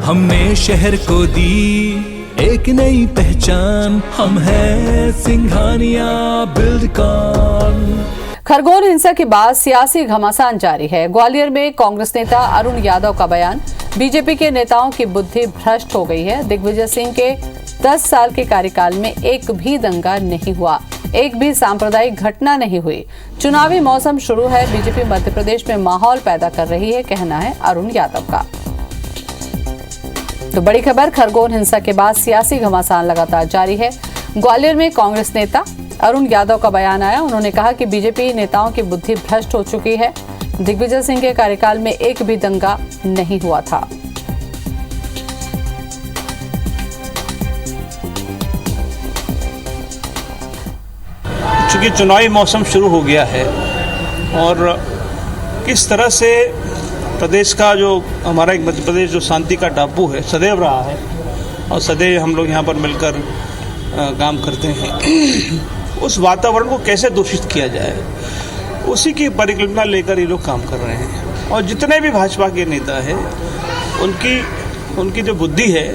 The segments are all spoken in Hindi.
हमने शहर को दी एक नई पहचान, हम हैं सिंघानिया बिल्डकॉन। खरगोन हिंसा के बाद सियासी घमासान जारी है। ग्वालियर में कांग्रेस नेता अरुण यादव का बयान, बीजेपी के नेताओं की बुद्धि भ्रष्ट हो गई है। दिग्विजय सिंह के 10 साल के कार्यकाल में एक भी दंगा नहीं हुआ, एक भी सांप्रदायिक घटना नहीं हुई। चुनावी मौसम शुरू है, बीजेपी मध्य प्रदेश में माहौल पैदा कर रही है, कहना है अरुण यादव का। तो बड़ी खबर, खरगोन हिंसा के बाद सियासी घमासान लगातार जारी है। ग्वालियर में कांग्रेस नेता अरुण यादव का बयान आया। उन्होंने कहा कि बीजेपी नेताओं की बुद्धि भ्रष्ट हो चुकी है। दिग्विजय सिंह के कार्यकाल में एक भी दंगा नहीं हुआ था। चूंकि चुनावी मौसम शुरू हो गया है और किस तरह से प्रदेश का जो हमारा एक मध्य प्रदेश जो शांति का टापू है सदैव रहा है और सदैव हम लोग यहाँ पर मिलकर काम करते हैं, उस वातावरण को कैसे दूषित किया जाए उसी की परिकल्पना लेकर ये लोग काम कर रहे हैं। और जितने भी भाजपा के नेता हैं उनकी जो बुद्धि है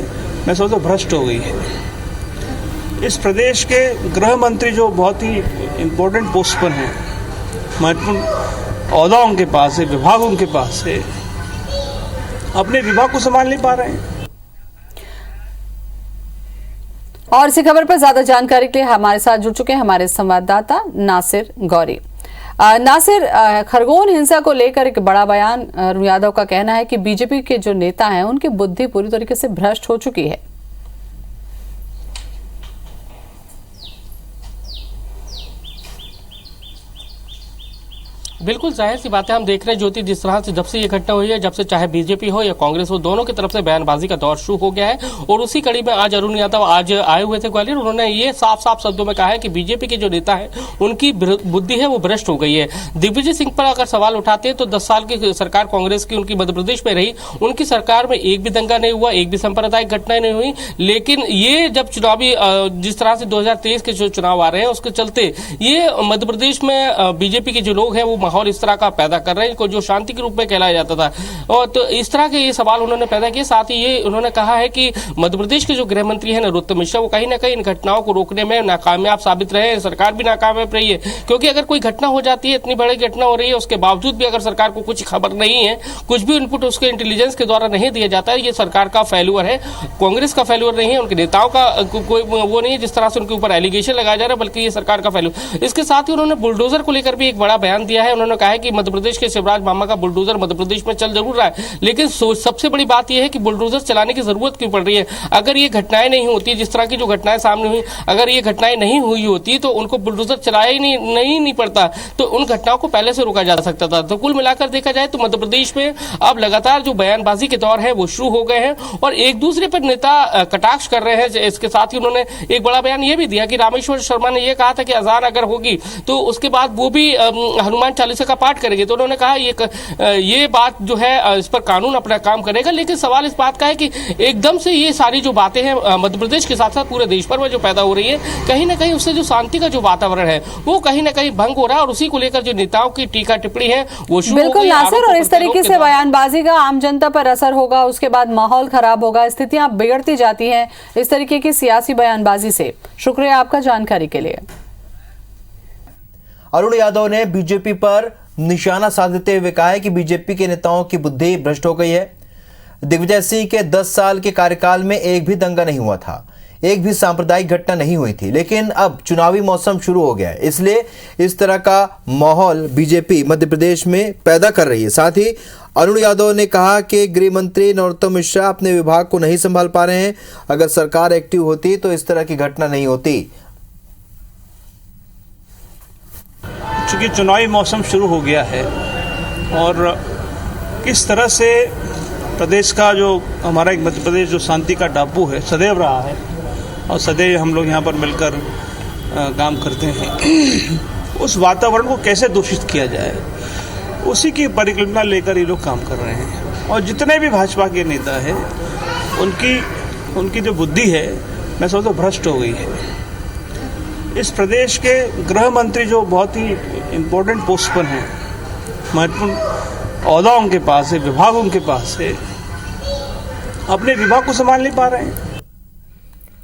मैं समझता हूँ भ्रष्ट हो गई है। इस प्रदेश के गृह मंत्री जो बहुत ही इम्पोर्टेंट पोस्ट पर हैं, महत्वपूर्ण ओहदा उनके पास है, विभाग उनके पास है, अपने विभाग को संभाल नहीं पा रहे हैं। और इसी खबर पर ज्यादा जानकारी के लिए हमारे साथ जुड़ चुके हैं हमारे संवाददाता नासिर गौरी। नासिर, खरगोन हिंसा को लेकर एक बड़ा बयान, अरुण यादव का कहना है कि बीजेपी के जो नेता हैं उनकी बुद्धि पूरी तरीके से भ्रष्ट हो चुकी है। बिल्कुल जाहिर सी बात है, हम देख रहे हैं ज्योति, जिस तरह से जब से ये घटना हुई है, जब से चाहे बीजेपी हो या कांग्रेस हो, दोनों की तरफ से बयानबाजी का दौर शुरू हो गया है। और उसी कड़ी में आज अरुण यादव आज आए हुए थे ग्वालियर। उन्होंने ये साफ साफ शब्दों में कहा है कि बीजेपी के जो नेता है उनकी बुद्धि है वो भ्रष्ट हो गई है। दिग्विजय सिंह पर अगर सवाल उठाते हैं तो 10 साल की सरकार कांग्रेस की उनकी मध्य प्रदेश में रही, उनकी सरकार में एक भी दंगा नहीं हुआ, एक भी सांप्रदायिक घटना नहीं हुई। लेकिन ये जब चुनावी जिस तरह से 2023 के जो चुनाव आ रहे हैं उसके चलते ये मध्य प्रदेश में बीजेपी के जो लोग हैं वो माहौल इस तरह का पैदा कर रहे हैं जो शांति के रूप में कहलाया जाता था। और तो इस तरह के ये सवाल उन्होंने पैदा किए। साथ ही ये उन्होंने कहा है कि मध्य प्रदेश के जो गृह मंत्री हैं नरोत्तम मिश्रा, वो कहीं ना कहीं इन घटनाओं को रोकने में नाकामयाब साबित रहे हैं। सरकार भी नाकामयाब रही है, क्योंकि अगर कोई घटना हो जाती है, इतनी बड़ी घटना हो रही है, उसके बावजूद भी अगर सरकार को कुछ खबर नहीं है, कुछ भी इनपुट उसके इंटेलिजेंस के द्वारा नहीं दिया जाता है, ये सरकार का फेल्यूर है, कांग्रेस का फेल्यूर नहीं है, उनके नेताओं का कोई वो नहीं है जिस तरह से उनके ऊपर एलिगेशन लगाया जा रहा है, बल्कि ये सरकार का फेल्यूर। इसके साथ ही उन्होंने बुलडोजर को लेकर भी एक बड़ा बयान दिया है। उन्होंने कहा है कि मध्य प्रदेश के शिवराज मामा का बुलडोजर मध्य प्रदेश में चल जरूर रहा है, लेकिन सबसे बड़ी बात यह है कि बुलडोजर चलाने की जरूरत क्यों पड़ रही है। अगर ये घटनाएं नहीं होती, जिस तरह की जो घटनाएं सामने हुई, अगर ये घटनाएं नहीं हुई होती तो उनको बुलडोजर चलाया ही नहीं पड़ता, तो उन घटनाओं को पहले से रोका जा सकता था। तो कुल मिलाकर देखा जाए तो मध्य प्रदेश में अब लगातार जो बयानबाजी के दौर है वो शुरू हो गए हैं और एक दूसरे पर नेता कटाक्ष कर रहे हैं। इसके साथ ही उन्होंने एक बड़ा बयान ये भी दिया कि रामेश्वर शर्मा ने यह कहा था कि अजान अगर होगी तो उसके बाद वो भी हनुमान चालीसा का पाठ करेंगे। तो उन्होंने कहा ये बात जो है इस पर कानून अपना काम करेगा। लेकिन सवाल इस बात का है कि एकदम से ये सारी जो बातें हैं मध्य प्रदेश के साथ साथ पूरे देश पर जो पैदा हो रही है, कहीं ना कहीं उससे जो शांति का जो वातावरण है वो कहीं ना कहीं भंग हो रहा है और उसी को लेकर जो नेताओं की टीका टिप्पणी है वो बिल्कुल नासिर। और इस तरीके से बयानबाजी का आम जनता पर असर होगा, उसके बाद माहौल खराब होगा, स्थितियां बिगड़ती जाती हैं इस तरीके की सियासी बयानबाजी से। शुक्रिया आपका जानकारी के लिए। अरुण यादव ने बीजेपी पर निशाना साधते हुए कहा है कि बीजेपी के नेताओं की बुद्धि भ्रष्ट हो गई है। दिग्विजय सिंह के 10 साल के कार्यकाल में एक भी दंगा नहीं हुआ था, एक भी सांप्रदायिक घटना नहीं हुई थी। लेकिन अब चुनावी मौसम शुरू हो गया है, इसलिए इस तरह का माहौल बीजेपी मध्य प्रदेश में पैदा कर रही है। साथ ही अरुण यादव ने कहा कि गृह मंत्री नरोत्तम मिश्रा अपने विभाग को नहीं संभाल पा रहे हैं। अगर सरकार एक्टिव होती तो इस तरह की घटना नहीं होती। चूंकि चुनावी मौसम शुरू हो गया है और किस तरह से प्रदेश का जो हमारा एक मध्य प्रदेश जो शांति का टापू है सदैव रहा है और सदैव हम लोग यहाँ पर मिलकर काम करते हैं, उस वातावरण को कैसे दूषित किया जाए उसी की परिकल्पना लेकर ये लोग काम कर रहे हैं। और जितने भी भाजपा के नेता हैं उनकी जो बुद्धि है मैं समझता हूँ भ्रष्ट हो गई है। इस प्रदेश के गृह मंत्री जो बहुत ही इम्पोर्टेंट पोस्ट पर हैं, महत्वपूर्ण ओहदा उनके पास है, विभाग उनके पास है, अपने विभाग को संभाल नहीं पा रहे हैं।